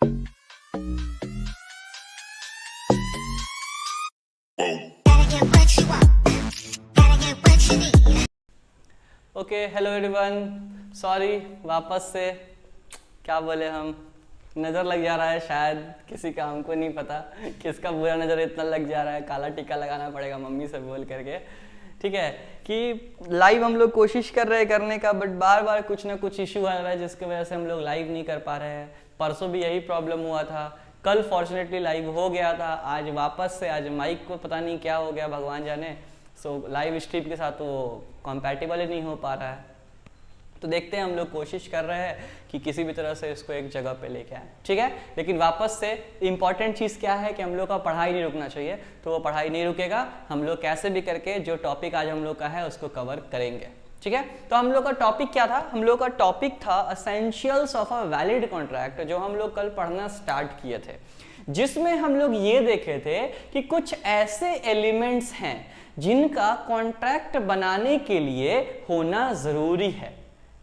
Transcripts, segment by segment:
Okay, hello everyone, sorry वापस से क्या बोले हम, नज़र लग जा रहा है शायद किसी का, हमको नहीं पता किसका बुरा नज़र इतना लग जा रहा है, काला टीका लगाना पड़ेगा मम्मी से बोल करके, ठीक है। कि लाइव हम लोग कोशिश कर रहे हैं करने का, बट बार बार कुछ ना कुछ इशू आ रहा है जिसकी वजह से हम लोग लाइव नहीं कर पा रहे हैं। परसों भी यही प्रॉब्लम हुआ था, कल फॉर्चुनेटली लाइव हो गया था, आज वापस से, आज माइक को पता नहीं क्या हो गया भगवान जाने, सो लाइव स्ट्रीम के साथ वो कॉम्पैटिबल ही नहीं हो पा रहा है। तो देखते हैं, हम लोग कोशिश कर रहे हैं कि किसी भी तरह से इसको एक जगह पे लेके आए, ठीक है। लेकिन वापस से इम्पॉर्टेंट चीज़ क्या है कि हम लोग का पढ़ाई नहीं रुकना चाहिए, तो वो पढ़ाई नहीं रुकेगा, हम लोग कैसे भी करके जो टॉपिक आज हम लोग का है उसको कवर करेंगे, ठीक है। तो हम लोग का टॉपिक क्या था, हम लोग का टॉपिक था essentials of a valid contract, जो हम लोग कल पढ़ना स्टार्ट किए थे, जिसमें हम लोग ये देखे थे कि कुछ ऐसे एलिमेंट्स हैं जिनका कॉन्ट्रैक्ट बनाने के लिए होना जरूरी है।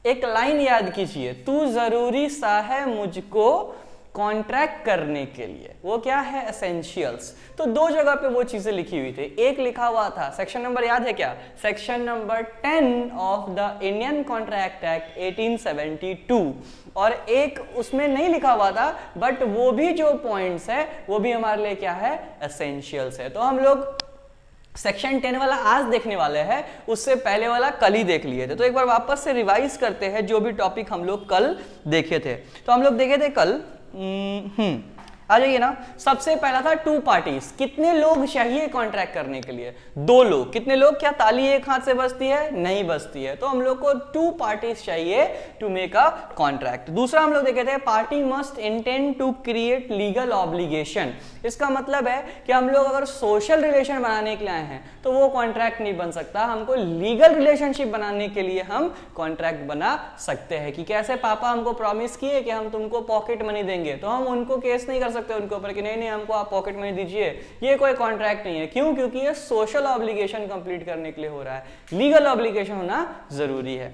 एक लाइन याद कीजिए, तू जरूरी सा है मुझको कॉन्ट्रैक्ट करने के लिए, वो क्या है, एसेंशियल्स। तो दो जगह पे वो चीजें लिखी हुई थी, एक लिखा हुआ था, सेक्शन नंबर याद है क्या, section number 10 of the Indian contract act 1872, और एक उसमें नहीं लिखा हुआ था, बट वो भी जो पॉइंट्स है वो भी हमारे लिए क्या है, एसेंशियल्स है। तो हम लोग सेक्शन 10 वाला आज देखने वाले हैं, उससे पहले वाला कल ही देख लिए थे। तो एक बार वापस से रिवाइज करते हैं जो भी टॉपिक हम लोग कल देखे थे। तो हम लोग देखे थे कल, आ जाइए ना। सबसे पहला था टू पार्टीज, कितने लोग चाहिए कॉन्ट्रैक्ट करने के लिए, दो लोग। कितने लोग, क्या ताली एक हाथ से बजती है, नहीं बजती है, तो हम लोग को टू पार्टीज चाहिए टू मेक अ कॉन्ट्रैक्ट। दूसरा हम लोग देखे थे party must intend to create legal obligation. इसका मतलब है कि हम लोग अगर सोशल रिलेशन बनाने के लिए आए हैं तो वो कॉन्ट्रैक्ट नहीं बन सकता, हमको लीगल रिलेशनशिप बनाने के लिए हम कॉन्ट्रैक्ट बना सकते हैं। कि कैसे, पापा हमको प्रॉमिस किए कि हम तुमको पॉकेट मनी देंगे, तो हम उनको केस नहीं कर सकते उनके ऊपर कि नहीं नहीं हमको आप पॉकेट मनी दीजिए, ये कोई कॉन्ट्रैक्ट नहीं है। क्यों? क्योंकि ये सोशल ऑब्लिगेशन कंप्लीट करने के लिए हो रहा है, लीगल ऑब्लिगेशन होना जरूरी है।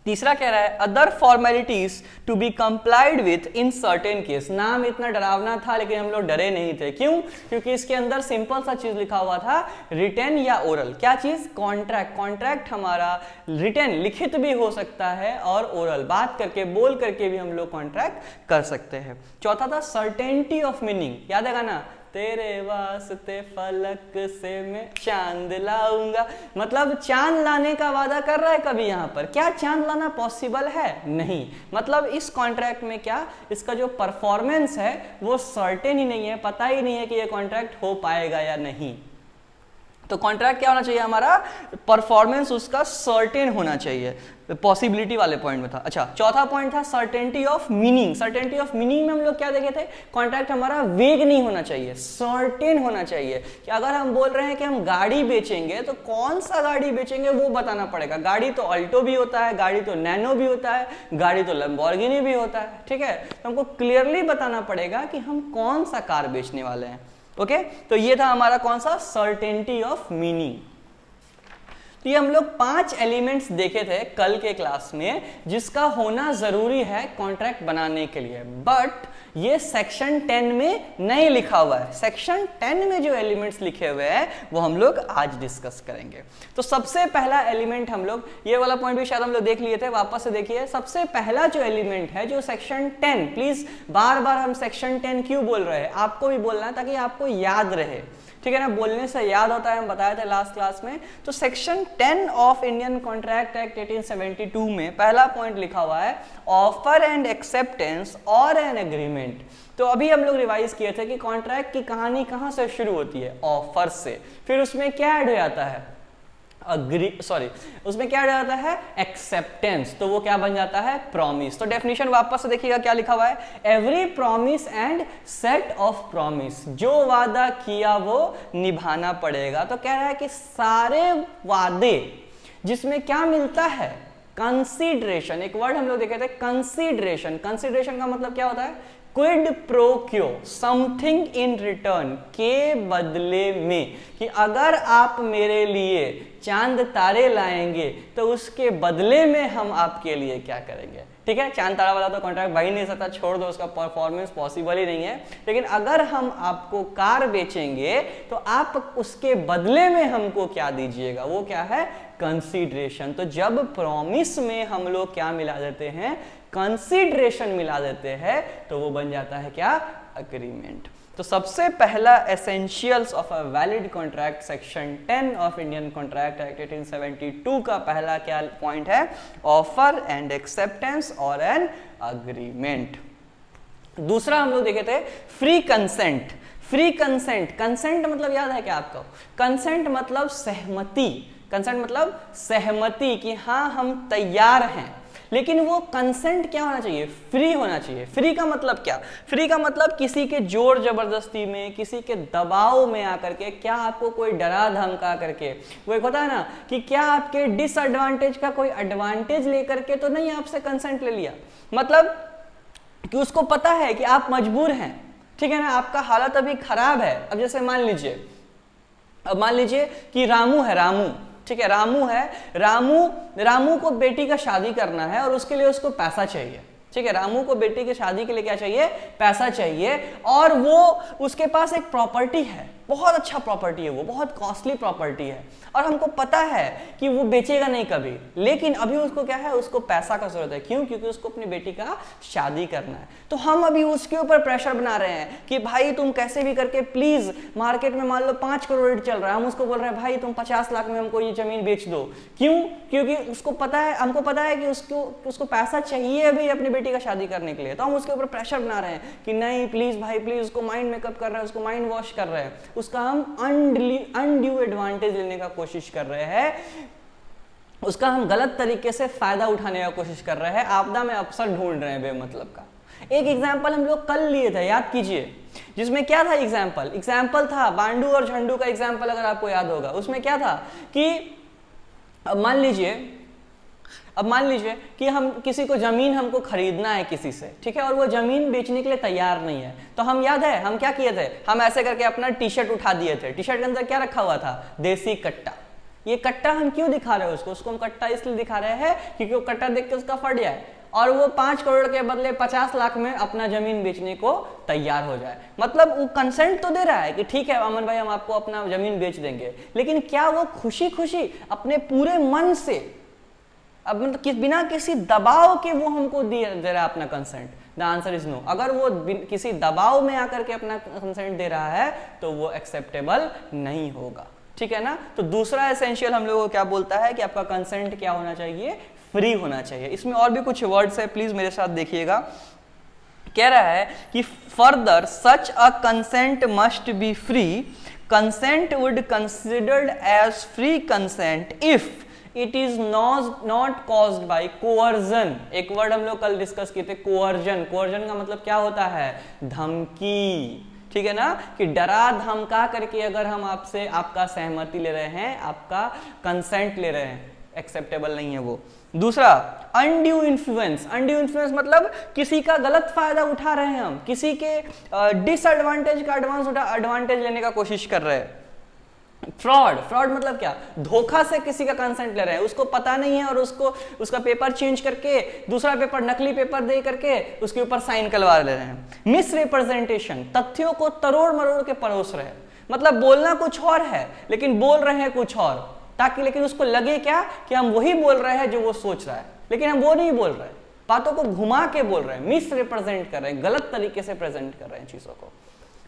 तीसरा कह रहा है other formalities to be complied with in certain case. नाम इतना डरावना था लेकिन हम लोग डरे नहीं थे। क्यों? क्योंकि इसके अंदर सिंपल सा चीज लिखा हुआ था, रिटन या ओरल। क्या चीज? कॉन्ट्रैक्ट। कॉन्ट्रैक्ट हमारा रिटन, लिखित भी हो सकता है, और ओरल, बात करके, बोल करके भी हम लोग कॉन्ट्रैक्ट कर सकते हैं। चौथा था सर्टेनिटी ऑफ मीनिंग। याद है ना, तेरे वास्ते फलक से मैं चांद लाऊंगा, मतलब चांद लाने का वादा कर रहा है कभी यहाँ पर। क्या चांद लाना पॉसिबल है? नहीं। मतलब इस कॉन्ट्रैक्ट में क्या, इसका जो परफॉर्मेंस है वो सर्टेन ही नहीं है, पता ही नहीं है कि ये कॉन्ट्रैक्ट हो पाएगा या नहीं। तो कॉन्ट्रैक्ट क्या होना चाहिए हमारा, परफॉर्मेंस उसका सर्टेन होना चाहिए, पॉसिबिलिटी वाले पॉइंट में था। अच्छा, चौथा पॉइंट था certainty of meaning. Certainty of meaning में हम लोग क्या देखे थे, कॉन्ट्रैक्ट हमारा वेग नहीं होना चाहिए, सर्टेन होना चाहिए। कि अगर हम बोल रहे हैं कि हम गाड़ी बेचेंगे तो कौन सा गाड़ी बेचेंगे वो बताना पड़ेगा। गाड़ी तो अल्टो भी होता है, गाड़ी तो नैनो भी होता है, गाड़ी तो लैम्बोर्गिनी भी होता है, ठीक है। तो हमको क्लियरली बताना पड़ेगा कि हम कौन सा कार बेचने वाले हैं। ओके, तो ये था हमारा कौन सा, सर्टेनिटी ऑफ मीनिंग। तो ये हम लोग 5 एलिमेंट्स देखे थे कल के क्लास में जिसका होना जरूरी है कॉन्ट्रैक्ट बनाने के लिए, बट ये सेक्शन 10 में नहीं लिखा हुआ है। सेक्शन 10 में जो एलिमेंट्स लिखे हुए हैं वो हम लोग आज डिस्कस करेंगे। तो सबसे पहला एलिमेंट हम लोग, ये वाला पॉइंट भी शायद हम लोग देख लिए थे, वापस से देखिए। सबसे पहला जो एलिमेंट है, जो सेक्शन 10, प्लीज बार बार हम सेक्शन 10 क्यों बोल रहे हैं, आपको भी बोलना है ताकि आपको याद रहे, ठीक है ना, बोलने से याद होता है, हम बताए थे लास्ट क्लास में। तो section 10 of Indian contract act 1872 में पहला पॉइंट लिखा हुआ है, ऑफर एंड एक्सेप्टेंस और एन एग्रीमेंट। तो अभी हम लोग रिवाइज किए थे कि कॉन्ट्रैक्ट की कहानी कहां से शुरू होती है, ऑफर से, फिर उसमें क्या ऐड हो जाता है, उसमें क्या जाता है, एक्सेप्टेंस, तो वो क्या बन जाता है, प्रॉमिस। तो डेफिनेशन वापस से देखिएगा क्या लिखा हुआ है, every promise and set of promise, जो वादा किया वो निभाना पड़ेगा। तो कह रहा है कि सारे वादे जिसमें क्या मिलता है, कंसीडरेशन। एक वर्ड हम लोग देखे थे, कंसीडरेशन। कंसीडरेशन का मतलब क्या होता है, क्विड प्रो क्यो, समथिंग इन रिटर्न, के बदले में, कि अगर आप मेरे लिए चांद तारे लाएंगे तो उसके बदले में हम आपके लिए क्या करेंगे। ठीक है, चांद तारा वाला तो कॉन्ट्रैक्ट भाई नहीं सकता, छोड़ दो, उसका परफॉर्मेंस पॉसिबल ही नहीं है। लेकिन अगर हम आपको कार बेचेंगे तो आप उसके बदले में हमको क्या दीजिएगा, वो क्या है, कंसीडरेशन। तो जब प्रॉमिस में हम लोग क्या मिला देते हैं, कंसीडरेशन मिला देते हैं, तो वो बन जाता है क्या, अग्रीमेंट। तो सबसे पहला essentials of a valid contract section 10 of Indian contract act 1872 का पहला क्या पॉइंट है, ऑफर एंड एक्सेप्टेंस और एन अग्रीमेंट। दूसरा हम लोग देखे थे free consent. Free consent, consent मतलब याद है क्या आपको, कंसेंट मतलब सहमति, कंसेंट मतलब सहमति कि हाँ हम तैयार हैं। लेकिन वो कंसेंट क्या होना चाहिए, फ्री होना चाहिए। फ्री का मतलब क्या, फ्री का मतलब किसी के जोर जबरदस्ती में, किसी के दबाव में आकर के, क्या आपको कोई डरा धमका करके, वो एक होता है ना कि क्या आपके डिसएडवांटेज का कोई एडवांटेज लेकर के तो नहीं आपसे कंसेंट ले लिया, मतलब कि उसको पता है कि आप मजबूर हैं, ठीक है ना, आपका हालत अभी खराब है। अब जैसे मान लीजिए कि रामू है, रामू, ठीक है, रामू है, रामू को बेटी का शादी करना है और उसके लिए उसको पैसा चाहिए। ठीक है, रामू को बेटी की शादी के लिए क्या चाहिए, पैसा चाहिए। और वो उसके पास एक प्रॉपर्टी है, बहुत अच्छा प्रॉपर्टी है, वो बहुत कॉस्टली प्रॉपर्टी है, और हमको पता है कि वो बेचेगा नहीं कभी, लेकिन अभी उसको क्या है, उसको पैसा का जरूरत है। क्यों, क्योंकि उसको अपनी बेटी का शादी करना है। तो हम अभी उसके ऊपर प्रेशर बना रहे हैं कि भाई तुम कैसे भी करके प्लीज, मार्केट में मान लो 5 करोड़ रेट चल रहा है, हम उसको बोल रहे हैं भाई तुम 50 लाख में हमको ये जमीन बेच दो। क्यों, क्योंकि उसको पता है, हमको पता है कि उसको पैसा चाहिए अभी अपनी बेटी का शादी करने के लिए। तो हम उसके ऊपर प्रेशर बना रहे हैं कि नहीं प्लीज भाई प्लीज, उसको माइंड मेकअप कर रहे हैं, उसको माइंड वॉश कर रहे हैं, उसका हम अनड्यू एडवांटेज लेने का कोशिश कर रहे हैं, उसका हम गलत तरीके से फायदा उठाने का कोशिश कर रहे हैं, आपदा में अवसर ढूंढ रहे हैं बेमतलब का। एक एग्जाम्पल हम लोग कल लिए थे, याद कीजिए, जिसमें क्या था एग्जाम्पल था बांडू और झंडू का एग्जाम्पल, अगर आपको याद होगा। उसमें क्या था कि अब मान लीजिए कि हम किसी को जमीन हमको खरीदना है किसी से, ठीक है, और वो जमीन बेचने के लिए तैयार नहीं है। तो हम याद है हम क्या किए थे, हम ऐसे करके अपना टी शर्ट उठा दिए थे। टी शर्ट के अंदर क्या रखा हुआ था, देसी कट्टा। ये कट्टा हम क्यों दिखा रहे हैं उसको हम कट्टा इसलिए दिखा रहे हैं क्योंकि वो कट्टा देख के उसका फट जाए और वो 5 करोड़ के बदले 50 लाख में अपना जमीन बेचने को तैयार हो जाए। मतलब वो कंसेंट तो दे रहा है कि ठीक है अमन भाई हम आपको अपना जमीन बेच देंगे, लेकिन क्या वो खुशी खुशी अपने पूरे मन से, अब मतलब बिना किसी दबाव के वो हमको दे रहा है अपना consent? The answer is no. अगर वो किसी दबाव में आकर के अपना कंसेंट दे रहा है तो वो एक्सेप्टेबल नहीं होगा, ठीक है ना। तो दूसरा एसेंशियल हम लोगों को क्या बोलता है कि आपका कंसेंट क्या होना चाहिए, फ्री होना चाहिए। इसमें और भी कुछ वर्ड्स है, प्लीज मेरे साथ देखिएगा। कह रहा है कि further such a consent must be free, consent would considered as free consent if it is not caused by coercion. एक वर्ड हम लोग कल डिस्कस किए थे, कोअर्जन। कोअर्जन का मतलब क्या होता है, धमकी, ठीक है ना, कि डरा धमका करके अगर हम आपसे आपका सहमति ले रहे हैं, आपका कंसेंट ले रहे हैं, एक्सेप्टेबल नहीं है वो। दूसरा अनड्यू इन्फ्लुएंस। अनड्यू इन्फ्लुएंस मतलब किसी का गलत फायदा उठा रहे हैं हम, किसी के डिसएडवांटेज का एडवांटेज लेने का कोशिश कर रहे हैं। फ्रॉड मतलब क्या, धोखा से किसी का कंसेंट ले रहे हैं, उसको पता नहीं है और उसका पेपर चेंज करके दूसरा पेपर, नकली पेपर दे करके उसके ऊपर साइन करवा ले रहे हैं। मिस रिप्रेजेंटेशन, तथ्यों को तरोड़ मरोड़ के परोस रहे हैं, मतलब बोलना कुछ और है लेकिन बोल रहे हैं कुछ और, ताकि लेकिन उसको लगे क्या कि हम वही बोल रहे हैं जो वो सोच रहा है, लेकिन हम वो नहीं बोल रहे, बातों को घुमा के बोल रहे हैं, मिस रिप्रेजेंट कर रहे हैं, गलत तरीके से प्रेजेंट कर रहे हैं चीजों को,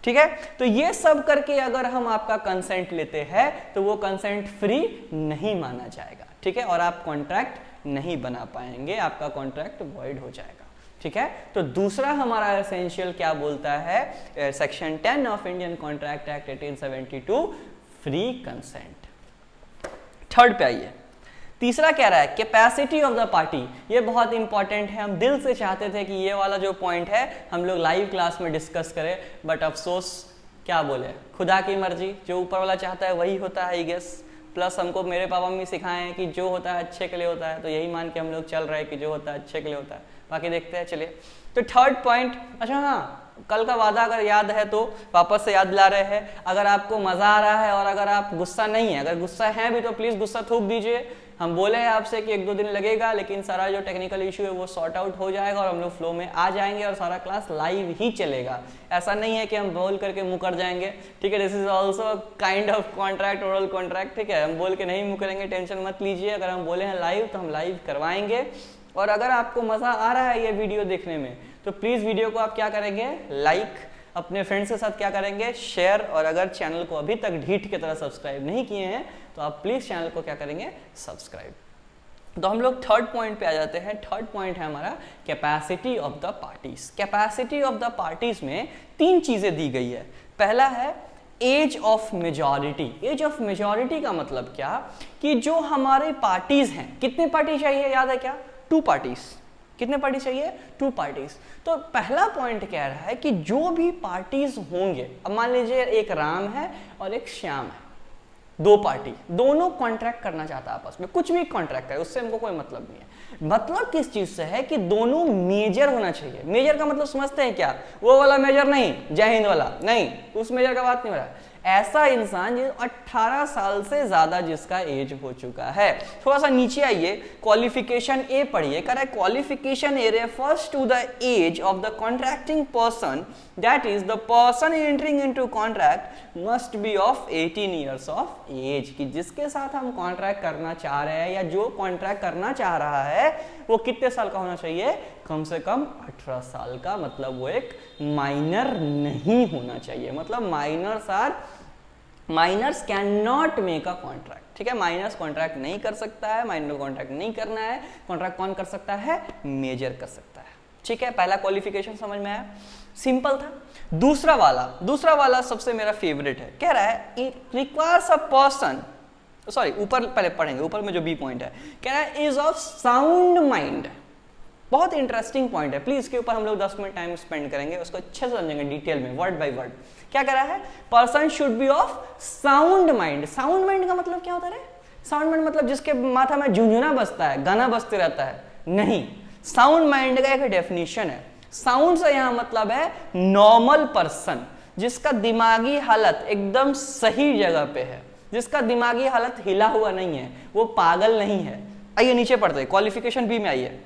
ठीक है। तो ये सब करके अगर हम आपका कंसेंट लेते हैं तो वो कंसेंट फ्री नहीं माना जाएगा, ठीक है, और आप कॉन्ट्रैक्ट नहीं बना पाएंगे, आपका कॉन्ट्रैक्ट वॉइड हो जाएगा, ठीक है। तो दूसरा हमारा एसेंशियल क्या बोलता है, section 10 of Indian contract act 1872, free consent. Third पे आइए, तीसरा कह रहा है कैपेसिटी ऑफ द पार्टी। ये बहुत इंपॉर्टेंट है, हम दिल से चाहते थे कि ये वाला जो पॉइंट है हम लोग लाइव क्लास में डिस्कस करें, बट अफसोस क्या बोले, खुदा की मर्जी, जो ऊपर वाला चाहता है वही होता है आई गेस। प्लस हमको मेरे पापा मम्मी सिखाए हैं कि जो होता है अच्छे के लिए होता है, तो यही मान के हम लोग चल रहे हैं कि जो होता है अच्छे के लिए होता है, बाकी देखते हैं। चलिए, तो थर्ड पॉइंट, अच्छा हाँ कल का वादा अगर याद है तो वापस से याद दिला रहे हैं। अगर आपको मजा आ रहा है और अगर आप गुस्सा नहीं है, अगर गुस्सा है भी तो प्लीज गुस्सा थूक दीजिए। हम बोले हैं आपसे कि 1-2 दिन लगेगा, लेकिन सारा जो टेक्निकल इशू है वो सॉर्ट आउट हो जाएगा और हम लोग फ्लो में आ जाएंगे और सारा क्लास लाइव ही चलेगा। ऐसा नहीं है कि हम बोल करके मुकर जाएंगे, ठीक है। This is also kind of contract, oral contract, ठीक है। हम बोल के नहीं मुकरेंगे, टेंशन मत लीजिए। अगर हम बोले हैं लाइव तो हम लाइव करवाएंगे। और अगर आपको मजा आ रहा है ये वीडियो देखने में तो प्लीज वीडियो को आप क्या करेंगे, लाइक, अपने फ्रेंड्स के साथ क्या करेंगे, शेयर। और अगर चैनल को अभी तक ढीठ की तरह सब्सक्राइब नहीं किए हैं तो आप प्लीज चैनल को क्या करेंगे, सब्सक्राइब। तो हम लोग थर्ड पॉइंट पे आ जाते हैं। थर्ड पॉइंट है हमारा capacity of the parties. Capacity of the parties में 3 चीजें दी गई है। पहला है age of majority. Age of majority का मतलब क्या कि जो हमारे पार्टीज हैं, कितने पार्टी चाहिए, याद है क्या, 2 पार्टीज। कितने पार्टी चाहिए, 2 पार्टीज। तो पहला पॉइंट कह रहा है कि जो भी पार्टीज होंगे, अब मान लीजिए एक राम है और एक श्याम है, 2 पार्टी, दोनों कॉन्ट्रैक्ट करना चाहता है आपस में, कुछ भी कॉन्ट्रैक्ट करे, उससे हमको कोई मतलब नहीं है। मतलब किस चीज से है कि दोनों मेजर होना चाहिए। मेजर का मतलब समझते हैं क्या, वो वाला मेजर नहीं, जय हिंद वाला नहीं, उस मेजर का बात नहीं हो रहा है। ऐसा इंसान जो 18 साल से ज्यादा जिसका एज हो चुका है। थोड़ा सा नीचे आइए, क्वालिफिकेशन ए पढ़िए। कह रहा है qualification a refers to the age of the contracting person, that is the person entering into contract must be of 18 years of age. कि जिसके साथ हम कॉन्ट्रैक्ट करना चाह रहे हैं या जो कॉन्ट्रैक्ट करना चाह रहा है वो कितने साल का होना चाहिए, कम से कम 18 साल का। मतलब वो एक माइनर नहीं होना चाहिए। मतलब minors cannot make a contract, ठीक है। माइनर्स कॉन्ट्रैक्ट नहीं कर सकता है, माइनर कॉन्ट्रैक्ट नहीं करना है। कॉन्ट्रैक्ट कौन कर सकता है, मेजर कर सकता है, ठीक है। पहला क्वालिफिकेशन समझ में आया, सिंपल था। दूसरा वाला सबसे मेरा फेवरेट है। कह रहा है it requires a person, sorry ऊपर पहले पढ़ेंगे, ऊपर में जो बी पॉइंट है, कह रहा है इज ऑफ साउंड माइंड। बहुत इंटरेस्टिंग पॉइंट है, प्लीज इसके ऊपर हम लोग 10 मिनट टाइम स्पेंड करेंगे, उसको अच्छे से समझेंगे डिटेल में, वर्ड बाय वर्ड। क्या कह रहा है, person should be of sound mind. Sound mind का मतलब क्या होता है, साउंड माइंड मतलब जिसके माथा में झुंझुना बजता है, गाना बजते रहता है, नहीं। साउंड माइंड का एक डेफिनेशन है। साउंड से यहां मतलब है नॉर्मल पर्सन, जिसका दिमागी हालत एकदम सही जगह पे है, जिसका दिमागी हालत हिला हुआ नहीं है, वो पागल नहीं है। आइए नीचे पढ़ते हैं, क्वालिफिकेशन बी में आइए।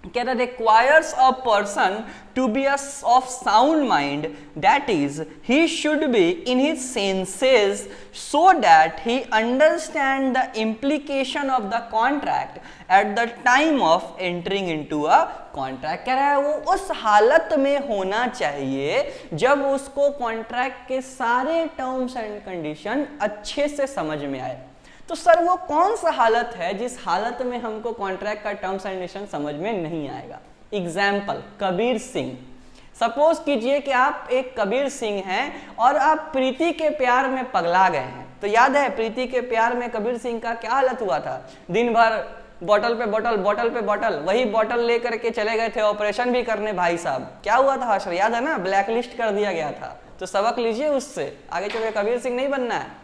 Can requires a person to be of sound mind, that is, he should be in his senses so that he understand the implication of the contract at the time of entering into a contract। कह रहा है वो उस हालत में होना चाहिए जब उसको कॉन्ट्रैक्ट के सारे टर्म्स एंड कंडीशन अच्छे से समझ में आए। तो सर वो कौन सा हालत है जिस हालत में हमको कॉन्ट्रैक्ट का टर्म्स एंड कंडीशन समझ में नहीं आएगा। एग्जाम्पल, कबीर सिंह। सपोज कीजिए कि आप एक कबीर सिंह हैं और आप प्रीति के प्यार में पगला गए हैं। तो याद है प्रीति के प्यार में कबीर सिंह का क्या हालत हुआ था, दिन भर बॉटल पे बॉटल, वही बॉटल लेकर के चले गए थे ऑपरेशन भी करने भाई साहब। क्या हुआ था हर्षर, याद है ना, ब्लैकलिस्ट कर दिया गया था। तो सबक लीजिए उससे, आगे चल के कबीर सिंह नहीं बनना है।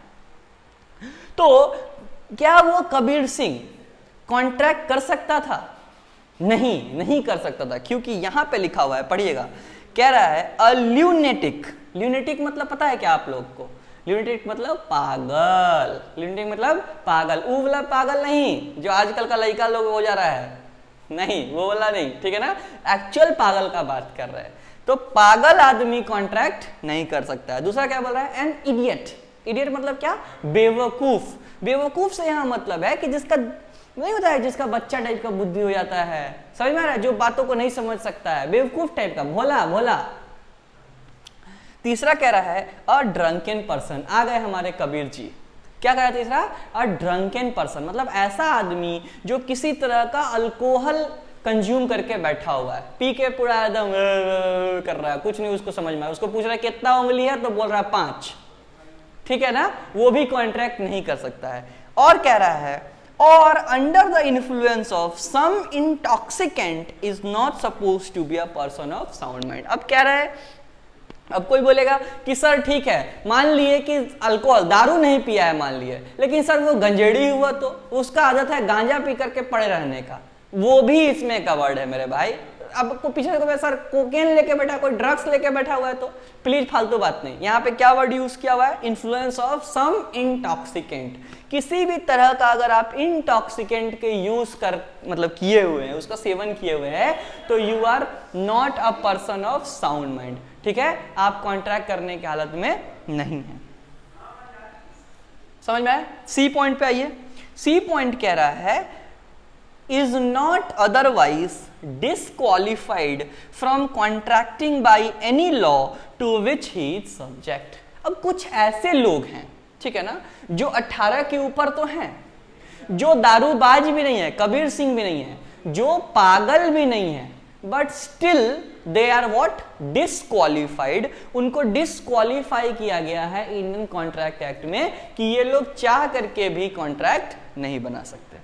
तो क्या वो कबीर सिंह कॉन्ट्रैक्ट कर सकता था, नहीं कर सकता था, क्योंकि यहां पे लिखा हुआ है, पढ़िएगा। कह रहा है अ ल्यूनेटिक। ल्यूनेटिक मतलब पता है क्या आप लोग को, ल्यूनेटिक मतलब पागल। ल्यूनेटिक मतलब पागल, वो वाला पागल नहीं जो आजकल का लड़का लोग हो जा रहा है, नहीं वो वाला नहीं, ठीक है ना, एक्चुअल पागल का बात कर रहे हैं। तो पागल आदमी कॉन्ट्रैक्ट नहीं कर सकता है। दूसरा क्या बोल रहा है, एन इडियट। इडियट मतलब क्या, बेवकूफ। बेवकूफ से यहां मतलब है कि जिसका नहीं होता है, जिसका बच्चा टाइप का बुद्धि हो जाता है, समझ में आ रहा है, जो बातों को नहीं समझ सकता है, बेवकूफ टाइप का, भोला। तीसरा कह रहा है अ ड्रंकन पर्सन। आ गए हमारे कबीर जी, क्या कह रहा है तीसरा, अ ड्रंकन पर्सन मतलब ऐसा आदमी जो किसी तरह का अल्कोहल कंज्यूम करके बैठा हुआ है, पी के पूरा एकदम कर रहा है, कुछ नहीं उसको समझ में आया। उसको पूछ रहा है कितना उंगली है, तो बोल रहा है 5, ठीक है ना, वो भी कॉन्ट्रैक्ट नहीं कर सकता है। और कह रहा है और under the influence of some intoxicant is not suppose to be a person of sound mind. अब कह रहा है, अब कोई बोलेगा कि सर ठीक है, मान लिए कि अल्कोहल, दारू नहीं पिया है मान लिए, लेकिन सर वो गंजेड़ी हुआ तो उसका आदत है गांजा पी करके पड़े रहने का, वो भी इसमें कवर्ड है मेरे भाई। अब को पीछे देखो सर कोकेन लेके बैठा, कोई ड्रग्स लेके बैठा हुआ है, तो प्लीज फालतू बात नहीं। यहाँ पे क्या वर्ड यूज किया हुआ है, इन्फ्लुएंस ऑफ सम इंटॉक्सिकेंट। किसी भी तरह का अगर आप इंटॉक्सिकेंट के यूज कर मतलब किए हुए हैं, उसका सेवन किए हुए हैं, तो you are not a person of sound mind, ठीक है, आप कॉन्ट्रैक्ट करने की हालत में नहीं है। समझ में आया? सी पॉइंट पे आइए। सी पॉइंट कह रहा है is not otherwise disqualified from contracting by any law to which he is subject। अब कुछ ऐसे लोग हैं, ठीक है ना, जो 18 के ऊपर तो हैं, जो दारूबाज भी नहीं है, कबीर सिंह भी नहीं है, जो पागल भी नहीं है, but still they are what, disqualified. उनको डिस्क्वालीफाई किया गया है इंडियन कॉन्ट्रैक्ट एक्ट में कि ये लोग चाह करके भी कॉन्ट्रैक्ट नहीं बना सकते।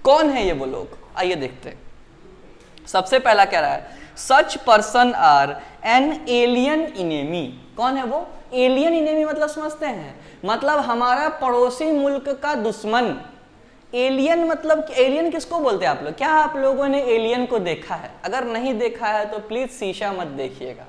कौन है ये वो लोग, आइए देखते हैं। सबसे पहला कह रहा है such person are an alien enemy. कौन है वो? एलियन इनेमी मतलब समझते हैं, मतलब हमारा पड़ोसी मुल्क का दुश्मन। एलियन मतलब एलियन किसको बोलते हैं आप लोग? क्या आप लोगों ने एलियन को देखा है? अगर नहीं देखा है तो प्लीज शीशा मत देखिएगा,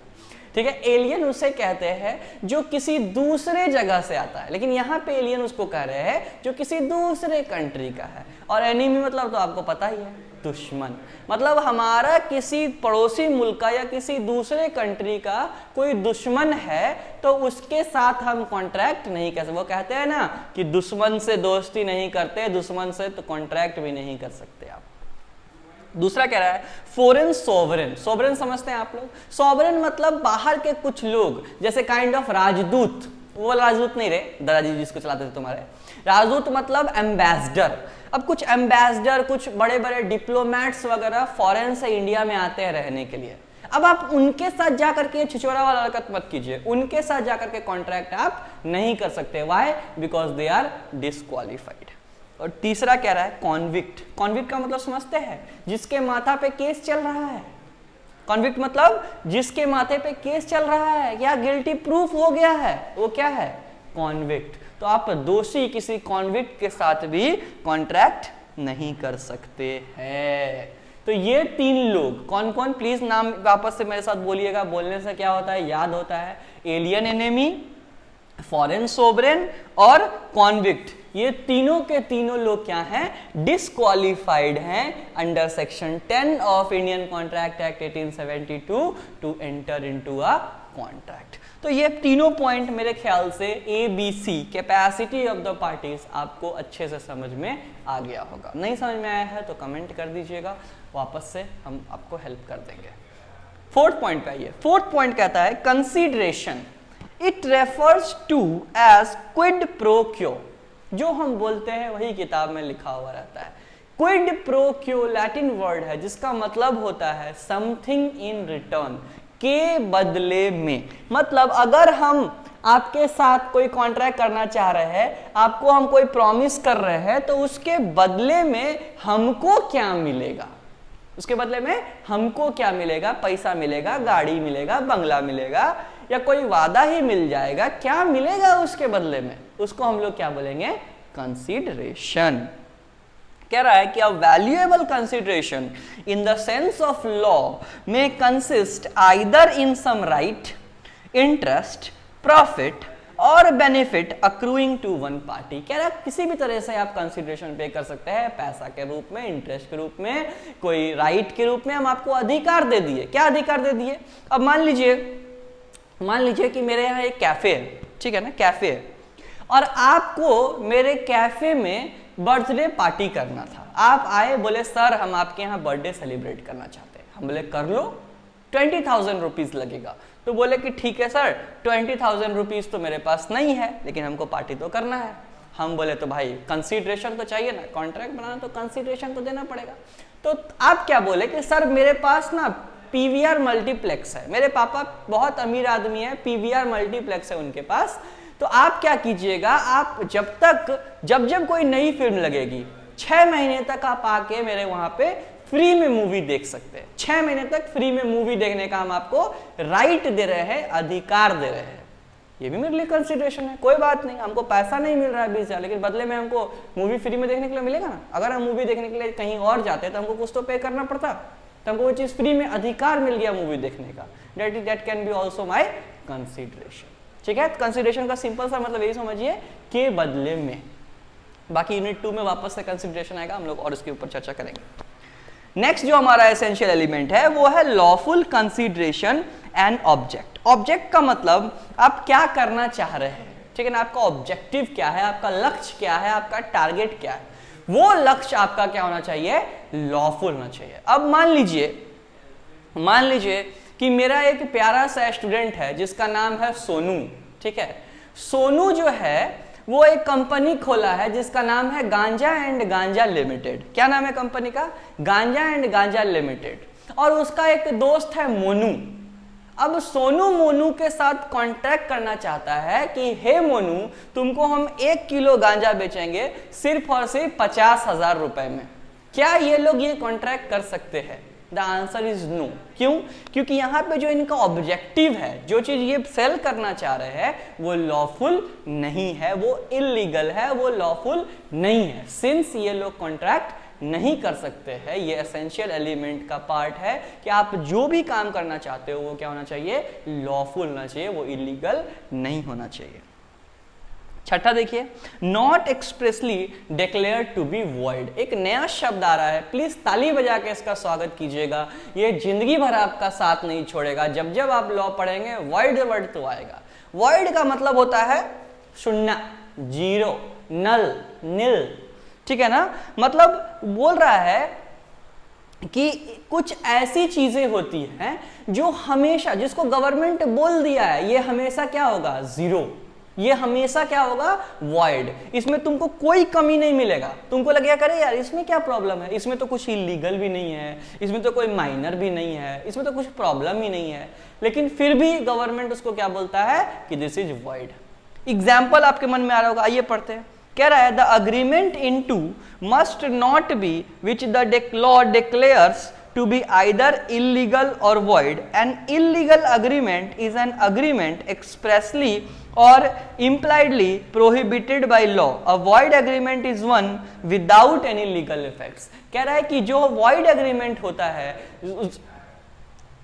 ठीक है। एलियन उसे कहते हैं जो किसी दूसरे जगह से आता है, लेकिन यहाँ पे एलियन उसको कह रहे हैं जो किसी दूसरे कंट्री का है। और एनिमी मतलब तो आपको पता ही है, दुश्मन। मतलब हमारा किसी पड़ोसी मुल्क का या किसी दूसरे कंट्री का कोई दुश्मन है तो उसके साथ हम कॉन्ट्रैक्ट नहीं कर सकते। वो कहते हैं ना कि दुश्मन से दोस्ती नहीं करते, दुश्मन से तो कॉन्ट्रैक्ट भी नहीं कर सकते आप। दूसरा कह रहा है फॉरेन सोवरेन। सोवरेन समझते हैं आप लोग? सोवरेन मतलब बाहर के कुछ लोग, जैसे काइंड ऑफ राजदूत। वो राजदूत नहीं रहे, दादाजी जिसको चलाते थे तुम्हारे। राजदूत मतलब एम्बेसडर। अब कुछ एम्बेसडर, कुछ बड़े बड़े डिप्लोमेट्स वगैरह फॉरेन से इंडिया में आते हैं रहने के लिए। अब आप उनके साथ जाकर के छिछोरा वाला हरकत मत कीजिए, उनके साथ जाकर के कॉन्ट्रैक्ट आप नहीं कर सकते। Why? Because they are disqualified. और तीसरा कह रहा है कॉन्विक्ट। कॉन्विक्ट का मतलब समझते हैं? जिसके माथा पे केस चल रहा है। कॉन्विक्ट मतलब जिसके माथे पे केस चल रहा है या गिल्टी प्रूफ हो गया है, वो क्या है? कॉन्विक्ट। तो आप दोषी किसी कॉन्विक्ट के साथ भी कॉन्ट्रैक्ट नहीं कर सकते हैं। तो ये तीन लोग कौन कौन, प्लीज नाम वापस से मेरे साथ बोलिएगा। बोलने से क्या होता है, याद होता है। एलियन एनेमी, फॉरेन सोवरेन और कॉन्विक्ट। ये तीनों के तीनों लोग क्या हैं? डिस्क्वालिफाइड हैं under section 10 of Indian contract act 1872 to enter into a contract. तो ये तीनों पॉइंट मेरे ख्याल से ABC capacity of the parties आपको अच्छे से समझ में आ गया होगा। नहीं समझ में आया है तो कमेंट कर दीजिएगा, वापस से हम आपको हेल्प कर देंगे। फोर्थ पॉइंट पे आइए। फोर्थ पॉइंट कहता है consideration. It refers to as quid pro quo. जो हम बोलते हैं वही किताब में लिखा हुआ रहता है। क्विड प्रो क्यो लैटिन वर्ड है जिसका मतलब होता है समथिंग इन रिटर्न, के बदले में। मतलब अगर हम आपके साथ कोई कॉन्ट्रैक्ट करना चाह रहे हैं, आपको हम कोई प्रॉमिस कर रहे हैं, तो उसके बदले में हमको क्या मिलेगा? उसके बदले में हमको क्या मिलेगा? पैसा मिलेगा, गाड़ी मिलेगा, बंगला मिलेगा, या कोई वादा ही मिल जाएगा? क्या मिलेगा उसके बदले में? उसको हम लोग क्या बोलेंगे? कंसीडरेशन। कह रहा है कि a valuable consideration in the sense of law में consist either in some right, interest, profit और benefit accruing to one party. कह रहा है किसी भी तरह से आप कंसीडरेशन पे कर सकते हैं, पैसा के रूप में, इंटरेस्ट के रूप में, कोई राइट के रूप में। हम आपको अधिकार दे दिए। क्या अधिकार दे दिए? अब मान लीजिए कि मेरे यहाँ एक कैफे है, ठीक है ना, कैफे है, और आपको मेरे कैफे में बर्थडे पार्टी करना था। आप आए, बोले सर हम आपके यहाँ बर्थडे सेलिब्रेट करना चाहते हैं। हम बोले कर लो, 20,000 रुपीज लगेगा। तो बोले कि ठीक है सर, 20,000 रुपीज तो मेरे पास नहीं है, लेकिन हमको पार्टी तो करना है। हम बोले तो भाई कंसीडरेशन तो चाहिए ना, कॉन्ट्रैक्ट बनाना तो कंसीडरेशन तो देना पड़ेगा। तो आप क्या बोले कि सर मेरे पास ना PVR मल्टीप्लेक्स है, मेरे पापा बहुत अमीर आदमी है, PVR मल्टीप्लेक्स है उनके पास। तो आप क्या कीजिएगा, आप जब कोई नई फिल्म लगेगी, 6 महीने तक आप आके मेरे वहां पे फ्री में मूवी देख सकते हैं। 6 महीने तक फ्री में मूवी देखने का हम आपको राइट दे रहे हैं, अधिकार दे रहे हैं। ये भी मेरे लिए कंसीडरेशन है। कोई बात नहीं, हमको पैसा नहीं मिल रहा है 20,000, लेकिन बदले में हमको मूवी फ्री में देखने के लिए मिलेगा ना। अगर हम मूवी देखने के लिए कहीं और जाते तो हमको कुछ तो पे करना पड़ता, तो हमको वो चीज फ्री में अधिकार मिल गया मूवी देखने का, that can be also my consideration. ठीक है, कंसिडरेशन का सिंपल सा मतलब यही समझिए के बदले में। बाकी यूनिट 2 में वापस से कंसिडरेशन आएगा, हम लोग और उसके ऊपर चर्चा करेंगे। नेक्स्ट जो हमारा एसेंशियल एलिमेंट है वो है lawful consideration and object. Object का मतलब आप क्या करना चाह रहे हैं, ठीक है ना, आपका ऑब्जेक्टिव क्या है, आपका लक्ष्य क्या है, आपका टारगेट क्या है, वो लक्ष्य आपका क्या होना चाहिए, लॉफुल होना चाहिए। अब मान लीजिए कि मेरा एक प्यारा सा स्टूडेंट है जिसका नाम है सोनू। ठीक है, सोनू जो है वो एक कंपनी खोला है जिसका नाम है गांजा एंड गांजा लिमिटेड। क्या नाम है कंपनी का, गांजा एंड गांजा लिमिटेड। और उसका एक दोस्त है मोनू। अब सोनू मोनू के साथ कॉन्ट्रैक्ट करना चाहता है कि हे मोनू, तुमको हम 1 किलो गांजा बेचेंगे सिर्फ और सिर्फ 50,000 रुपए में। क्या ये लोग ये कॉन्ट्रैक्ट कर सकते हैं? The answer is no. क्यों? क्योंकि यहाँ पे जो इनका ऑब्जेक्टिव है, जो चीज ये सेल करना चाह रहे हैं, वो लॉफुल नहीं है, वो इलीगल है, वो लॉफुल नहीं है। सिंस ये लोग कॉन्ट्रैक्ट नहीं कर सकते हैं, ये एसेंशियल एलिमेंट का पार्ट है कि आप जो भी काम करना चाहते हो वो क्या होना चाहिए, लॉफुल होना चाहिए, वो इलीगल नहीं होना चाहिए। छठा देखिए, not expressly declare to be void. एक नया शब्द आ रहा है, प्लीज ताली बजा के इसका स्वागत कीजिएगा। ये जिंदगी भर आपका साथ नहीं छोड़ेगा। जब जब आप लॉ पढ़ेंगे वॉइड वर्ड तो आएगा। वॉइड का मतलब होता है शून्य, जीरो, नल, नील। ठीक है ना, मतलब बोल रहा है कि कुछ ऐसी चीजें होती हैं जो हमेशा, जिसको गवर्नमेंट बोल दिया है ये हमेशा क्या होगा, जीरो, ये हमेशा क्या होगा, वॉइड। इसमें तुमको कोई कमी नहीं मिलेगा। तुमको लगेगा करे यार इसमें क्या प्रॉब्लम है, इसमें तो कुछ इलीगल भी नहीं है, इसमें तो कोई माइनर भी नहीं है, इसमें तो कुछ प्रॉब्लम ही नहीं है, लेकिन फिर भी गवर्नमेंट उसको क्या बोलता है कि दिस इज वॉइड। एग्जाम्पल आपके मन में आ रहा होगा, आइए पढ़ते हैं। कह रहा है the agreement in to must not be which the law declares to be either illegal or void. An illegal agreement is an agreement expressly or impliedly prohibited by law. A void agreement is one without any legal effects. कह रहा है कि जो void agreement होता है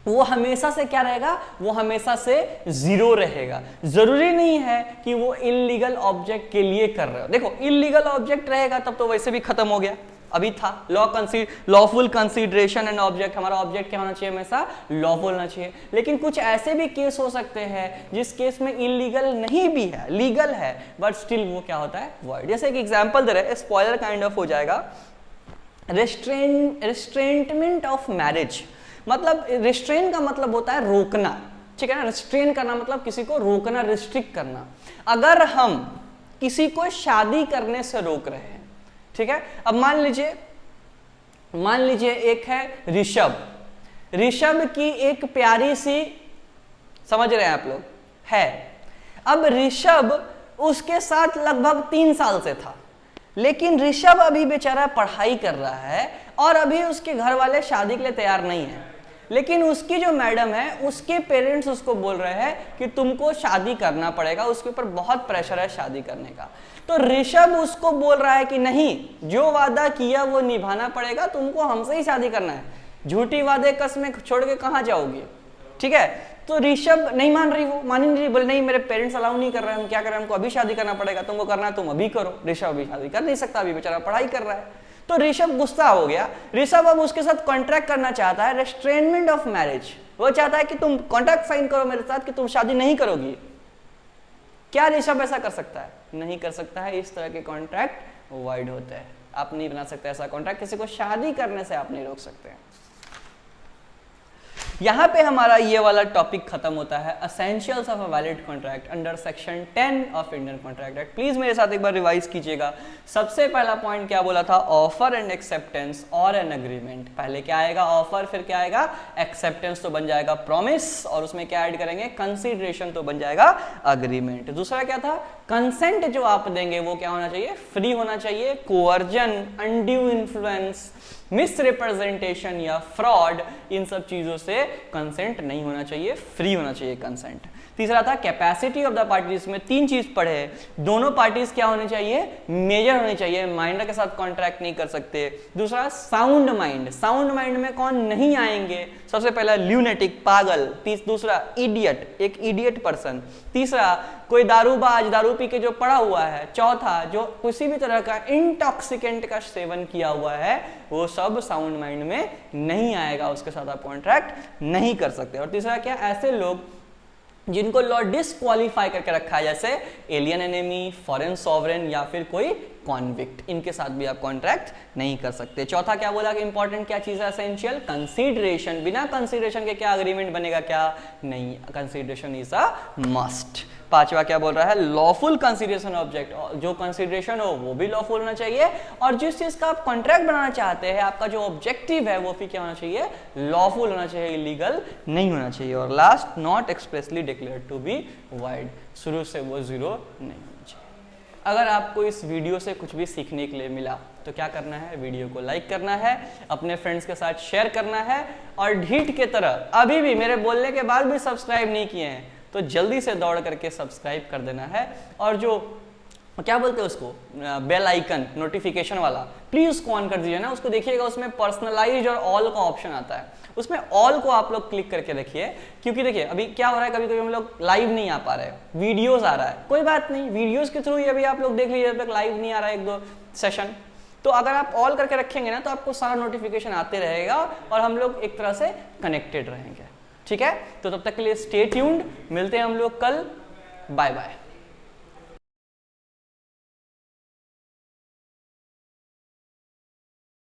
वो हमेशा से क्या रहेगा, वो हमेशा से जीरो रहेगा। जरूरी नहीं है कि वो इलीगल ऑब्जेक्ट के लिए कर रहे हो। देखो इलीगल ऑब्जेक्ट रहेगा तब तो वैसे भी खत्म हो गया, अभी था लॉफुल कंसीडरेशन एंड ऑब्जेक्ट। हमारा ऑब्जेक्ट क्या होना चाहिए, हमेशा लॉफुल होना चाहिए। लेकिन कुछ ऐसे भी केस हो सकते हैं जिस केस में इलीगल नहीं भी है, लीगल है, बट स्टिल वो क्या होता है, वॉइड। जैसे एक एग्जांपल दे रहे हैं, स्पॉइलर काइंड ऑफ हो जाएगा, रिस्ट्रेंटमेंट ऑफ मैरिज। मतलब रिस्ट्रेन का मतलब होता है रोकना, ठीक है ना। रिस्ट्रेन करना मतलब किसी को रोकना, रिस्ट्रिक्ट करना। अगर हम किसी को शादी करने से रोक रहे हैं, ठीक है। अब मान लीजिए एक है ऋषभ की एक प्यारी सी, समझ रहे हैं आप लोग, है। अब ऋषभ उसके साथ लगभग 3 साल से था, लेकिन ऋषभ अभी बेचारा पढ़ाई कर रहा है और अभी उसके घर वाले शादी के लिए तैयार नहीं है। लेकिन उसकी जो मैडम है, उसके पेरेंट्स उसको बोल रहे हैं कि तुमको शादी करना पड़ेगा, उसके ऊपर बहुत प्रेशर है शादी करने का। तो ऋषभ उसको बोल रहा है कि नहीं, जो वादा किया वो निभाना पड़ेगा, तुमको हमसे ही शादी करना है, झूठी वादे कसमें छोड़ के कहाँ जाओगे, ठीक है। तो ऋषभ नहीं मान रही, वो मान ही नहीं रही, बोले नहीं मेरे पेरेंट्स अलाउ नहीं कर रहे हैं, हम क्या करें, हमको अभी शादी करना पड़ेगा, तुमको करना है तुम अभी करो। ऋषभ अभी शादी कर नहीं सकता, अभी बेचारा पढ़ाई कर रहा है। तो ऋषभ गुस्सा हो गया। ऋषभ अब उसके साथ कॉन्ट्रैक्ट करना चाहता है, रेस्ट्रेनमेंट ऑफ मैरिज। वो चाहता है कि तुम कॉन्ट्रैक्ट साइन करो मेरे साथ कि तुम शादी नहीं करोगी। क्या ऋषभ ऐसा कर सकता है? नहीं कर सकता है। इस तरह के कॉन्ट्रैक्ट वॉइड होते हैं। आप नहीं बना सकते ऐसा कॉन्ट्रैक्ट, किसी को शादी करने से आप नहीं रोक सकते। यहां पे हमारा ये वाला टॉपिक खत्म होता है, essentials of a valid contract under section 10 of Indian contract act. Please मेरे साथ एक बार रिवाइज कीजिएगा। सबसे पहला पॉइंट क्या बोला था, ऑफर एंड एक्सेप्टेंस और एन एग्रीमेंट। पहले क्या आएगा, ऑफर, फिर क्या आएगा, एक्सेप्टेंस, तो बन जाएगा प्रॉमिस, और उसमें क्या ऐड करेंगे, कंसिडरेशन, तो बन जाएगा अग्रीमेंट। दूसरा क्या था, कंसेंट जो आप देंगे वो क्या होना चाहिए, फ्री होना चाहिए। कोअर्जन, अनड्यू इन्फ्लुएंस, मिसरिप्रेजेंटेशन या फ्रॉड, इन सब चीजों से कंसेंट नहीं होना चाहिए, फ्री होना चाहिए कंसेंट। तीसरा था कैपेसिटी ऑफ द पार्टीज में 3 चीज पढ़े हैं, दोनों पार्टीज क्या होने चाहिए, मेजर होने चाहिए, माइनर के साथ कॉन्ट्रैक्ट नहीं कर सकते। दूसरा साउंड माइंड, साउंड माइंड में कौन नहीं आएंगे, सबसे पहला ल्यूनेटिक पागल, दूसरा इडियट, एक इडियट पर्सन, तीसरा कोई दारूबाज, दारू पी के जो पड़ा हुआ है, चौथा जो किसी भी तरह का इंटॉक्सिकेंट का सेवन किया हुआ है, वो सब साउंड माइंड में नहीं आएगा, उसके साथ आप कॉन्ट्रैक्ट नहीं कर सकते। और तीसरा क्या, ऐसे लोग जिनको लॉ डिस्क्वालीफाई करके रखा है, जैसे एलियन एनिमी, फॉरेन सॉवरेन या फिर कोई कॉन्विक्ट, इनके साथ भी आप कॉन्ट्रैक्ट नहीं कर सकते। चौथा क्या बोला कि इंपॉर्टेंट क्या चीज है, एसेंशियल कंसीडरेशन, बिना कंसीडरेशन के क्या अग्रीमेंट बनेगा, क्या नहीं, कंसीडरेशन इज अ मस्ट। पांचवा क्या बोल रहा है, लॉफुल कंसीडरेशन ऑब्जेक्ट, जो कंसीडरेशन हो वो भी लॉफुल होना चाहिए, और जिस चीज का आप कॉन्ट्रैक्ट बनाना चाहते हैं, आपका जो ऑब्जेक्टिव है वो भी क्या होना चाहिए, लॉफुल होना चाहिए, इलीगल नहीं होना चाहिए। और last, not expressly declared to be void, शुरू से वो जीरो नहीं होना चाहिए। अगर आपको इस वीडियो से कुछ भी सीखने के लिए मिला तो क्या करना है, वीडियो को लाइक करना है, अपने फ्रेंड्स के साथ शेयर करना है, और ढीठ के तरह अभी भी मेरे बोलने के बाद भी सब्सक्राइब नहीं किए हैं तो जल्दी से दौड़ करके सब्सक्राइब कर देना है, और जो क्या बोलते हैं उसको, बेल आइकन नोटिफिकेशन वाला, प्लीज उसको ऑन कर दीजिए ना, उसको देखिएगा, उसमें पर्सनलाइज और ऑल का ऑप्शन आता है, उसमें ऑल को आप लोग क्लिक करके रखिए, क्योंकि देखिए अभी क्या हो रहा है, कभी कभी हम लोग लाइव नहीं आ पा रहे, वीडियोस आ रहा है, कोई बात नहीं, वीडियोस के थ्रू ही अभी आप लोग देख लीजिए, जब तक लाइव नहीं आ रहा है 1-2 सेशन, तो अगर आप ऑल करके रखेंगे ना तो आपको सारा नोटिफिकेशन आते रहेगा और हम लोग एक तरह से कनेक्टेड रहेंगे। ठीक है, तो तब तक के लिए स्टे ट्यून्ड, मिलते हैं हम लोग कल, बाय बाय।